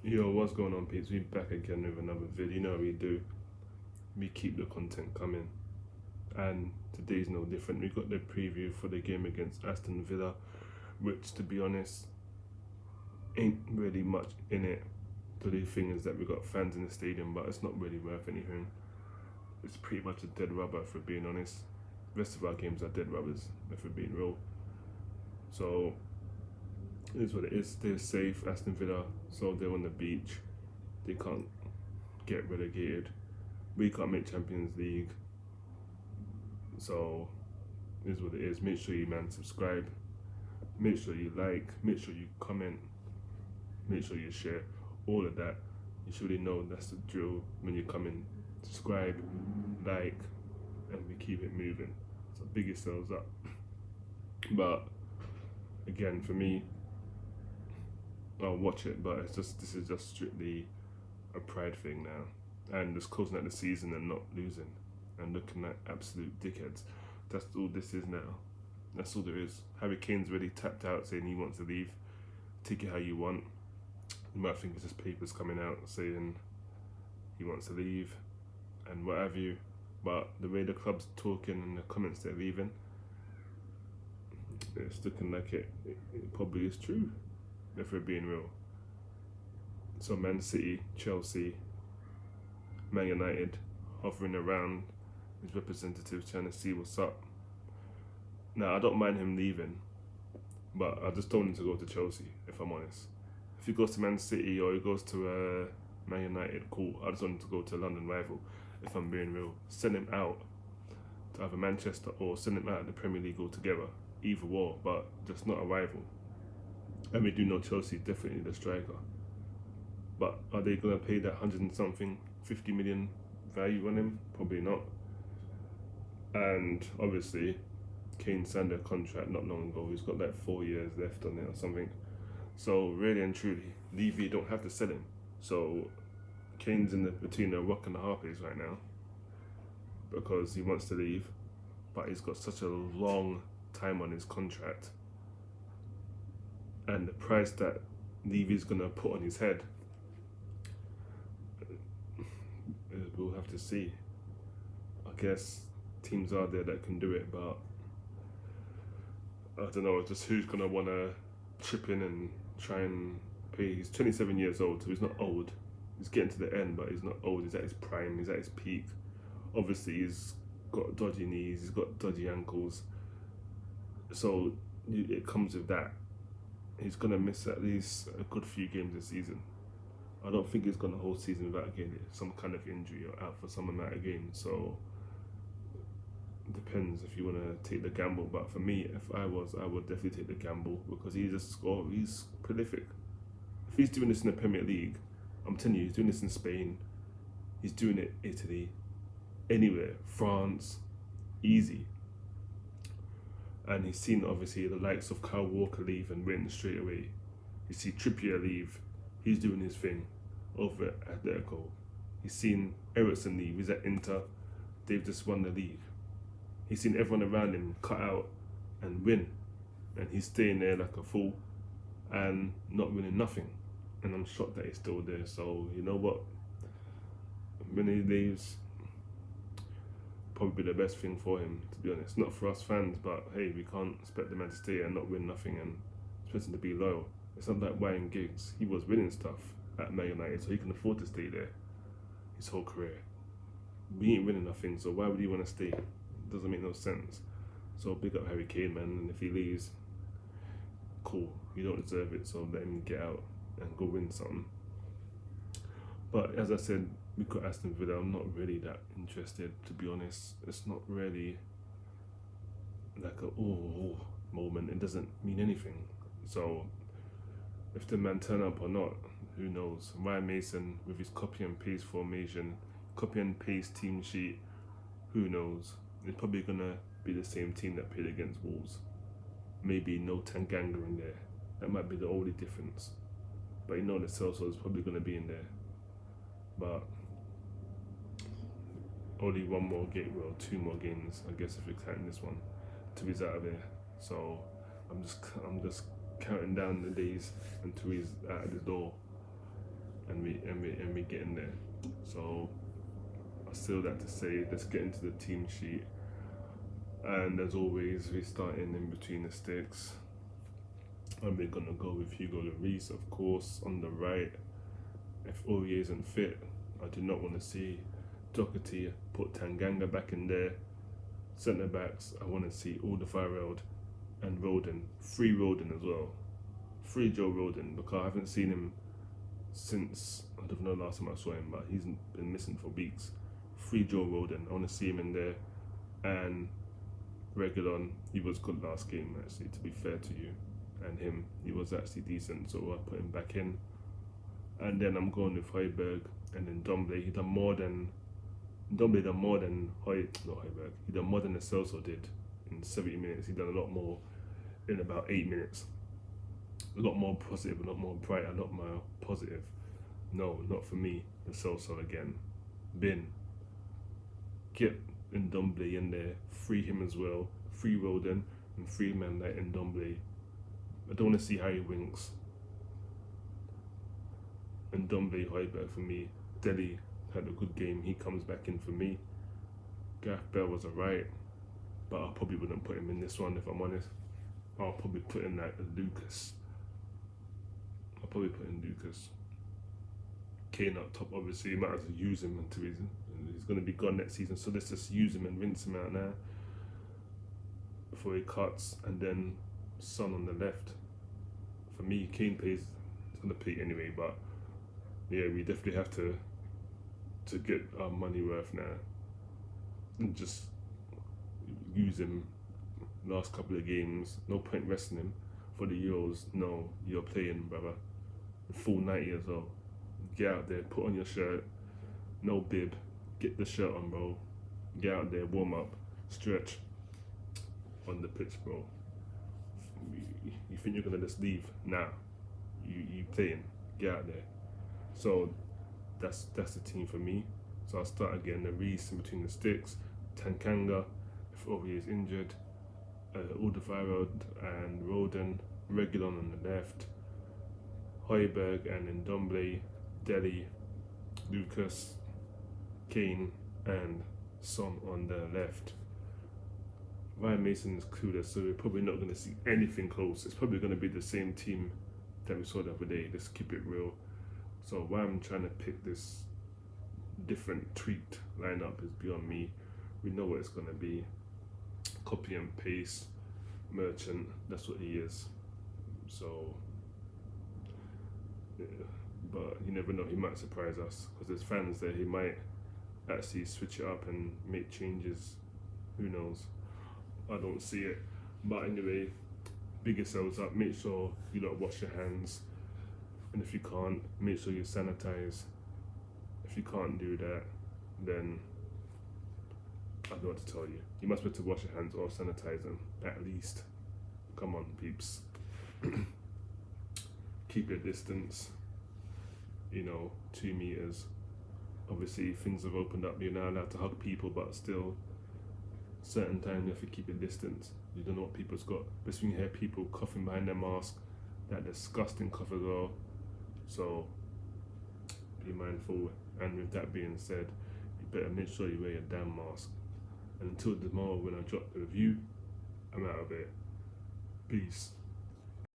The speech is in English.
Yo, what's going on, peeps? We back again with another video. You know how we do. We keep the content coming, and today's no different. We got the preview for the game against Aston Villa, which, to be honest, ain't really much in it. The only thing is that we got fans in the stadium, but it's not really worth anything. It's pretty much a dead rubber, if we're being honest. The rest of our games are dead rubbers, if we're being real. So it is what it is. They're safe, Aston Villa, so they're on the beach. They can't get relegated. We can't make Champions League. So it is what it is. Make sure you subscribe. Make sure you like. Make sure you comment. Make sure you share. All of that. You should really know that's the drill when you come in. Subscribe, like, and we keep it moving. So big yourselves up. But again, for me, I'll watch it, but this is just strictly a pride thing now. And just closing out the season and not losing and looking like absolute dickheads. That's all this is now. That's all there is. Harry Kane's already tapped out saying he wants to leave. Take it how you want. You might think it's just papers coming out saying he wants to leave and what have you. But the way the club's talking and the comments they're leaving, it's looking like it probably is true, if we're being real. So Man City, Chelsea, Man United hovering around his representatives trying to see what's up. Now, I don't mind him leaving, but I just don't want him to go to Chelsea, if I'm honest. If he goes to Man City or he goes to Man United, cool. I just want him to go to a London rival, if I'm being real. Send him out to either Manchester or send him out of the Premier League altogether. Either or, but just not a rival. And we do know Chelsea definitely the striker. But are they going to pay that 100 and something, 50 million value on him? Probably not. And obviously, Kane signed a contract not long ago. He's got like 4 years left on it or something. So really and truly, Levy don't have to sell him. So Kane's between a rock and a hard place right now because he wants to leave, but he's got such a long time on his contract, and the price that Levy's gonna put on his head, we'll have to see. I guess teams are there that can do it, but I don't know, just who's gonna wanna chip in and try and pay. He's 27 years old, so he's not old. He's getting to the end, but he's not old. He's at his prime. He's at his peak. Obviously, he's got dodgy knees. He's got dodgy ankles. So it comes with that. He's gonna miss at least a good few games this season. I don't think he's gonna whole season without getting some kind of injury or out for some amount of games. So it depends if you want to take the gamble. But for me, if I would definitely take the gamble because he's prolific. If he's doing this in the Premier League, I'm telling you, he's doing this in Spain. He's doing it Italy, anywhere, France, easy. And he's seen obviously the likes of Kyle Walker leave and win straight away. You see Trippier leave, he's doing his thing over at Atletico. He's seen Ericsson leave, he's at Inter, they've just won the league. He's seen everyone around him cut out and win, and he's staying there like a fool and not winning nothing. And I'm shocked that he's still there. So you know what? When he leaves, probably the best thing for him, to be honest. Not for us fans, but hey, we can't expect the man to stay and not win nothing and expect him to be loyal. It's not like Ryan Giggs. He was winning stuff at Man United, so he can afford to stay there his whole career. We ain't winning nothing, so why would he want to stay? It doesn't make no sense. So big up Harry Kane, man. And if he leaves, cool. You don't deserve it, so let him get out and go win something. But as I said, we got Aston Villa. I'm not really that interested, to be honest. It's not really like a moment. It doesn't mean anything. So if the man turn up or not, who knows? Ryan Mason with his copy and paste formation, copy and paste team sheet, who knows? It's probably gonna be the same team that played against Wolves. Maybe no Tanganga in there. That might be the only difference. But you know the Celso is probably gonna be in there. But only one more game, well, 2 more games, I guess, if we're counting this one, till he's out of there. So I'm just counting down the days until he's out of the door. and we getting there. So I still like to say, let's get into the team sheet. And as always, we're starting in between the sticks. And we're gonna go with Hugo Lloris, of course, on the right. If Aurier isn't fit, I do not want to see Doherty. Put Tanganga back in there. Centre backs, I want to see Alderweireld and Roden. Free Roden as well. Free Joe Roden, because I haven't seen him since, I don't know last time I saw him, but he's been missing for weeks. Free Joe Roden, I want to see him in there. And Reguilon, he was good last game actually, to be fair to you. And him, he was actually decent, so I put him back in. And then I'm going with Højbjerg and then Domblé. He done more than Domblé done more than Højbjerg. He done more than the Celso did in 70 minutes. He done a lot more in about 8 minutes. A lot more positive, a lot more bright, a lot more positive. No, not for me. The Celso again. Bin. Get Ndombele in there. Free him as well. Free Roden and free men like Ndombele. I don't want to see Harry Winks. Ndombele, Højbjerg for me. Dele had a good game. He comes back in for me. Gareth Bale was alright, but I probably wouldn't put him in this one if I'm honest. I'll probably put in like Lucas. I'll probably put in Lucas. Kane up top, obviously. You might as well use him until he's going to be gone next season. So let's just use him and rinse him out now before he cuts. And then Son on the left. For me, Kane plays. He's going to play anyway, but yeah, we definitely have to get our money worth now and just use him last couple of games. No point resting him for the Euros. No, you're playing, brother. Full 90 as well. Get out there, put on your shirt. No bib. Get the shirt on, bro. Get out there, warm up, stretch on the pitch, bro. You think you're gonna just leave? Nah. You playing. Get out there. So that's the team for me. So I'll start again. The Reece in between the sticks. Tanganga, if Aurier is injured. Alderweireld and Roden. Reguilon on the left. Højbjerg and Ndombele. Dele, Lucas, Kane and Son on the left. Ryan Mason is clueless, so we're probably not going to see anything close. It's probably going to be the same team that we saw the other day. Let's keep it real. So why I'm trying to pick this different tweaked lineup is beyond me. We know what it's going to be. Copy and paste. Merchant, that's what he is. So, yeah. But you never know, he might surprise us because there's fans there. He might actually switch it up and make changes. Who knows? I don't see it. But anyway, big yourselves up. Make sure you don't wash your hands, and if you can't, make sure you sanitize. If you can't do that, then I don't know what to tell you. You must be able to wash your hands or sanitize them at least. Come on, peeps. Keep your distance. 2 meters. Obviously, things have opened up. You're now allowed to hug people, but still, certain times you have to keep your distance. You don't know what people's got. But when you hear people coughing behind their mask, that disgusting cough as well. So be mindful. And with that being said, you better make sure you wear your damn mask. And until tomorrow when I drop the review, I'm out of it. Peace.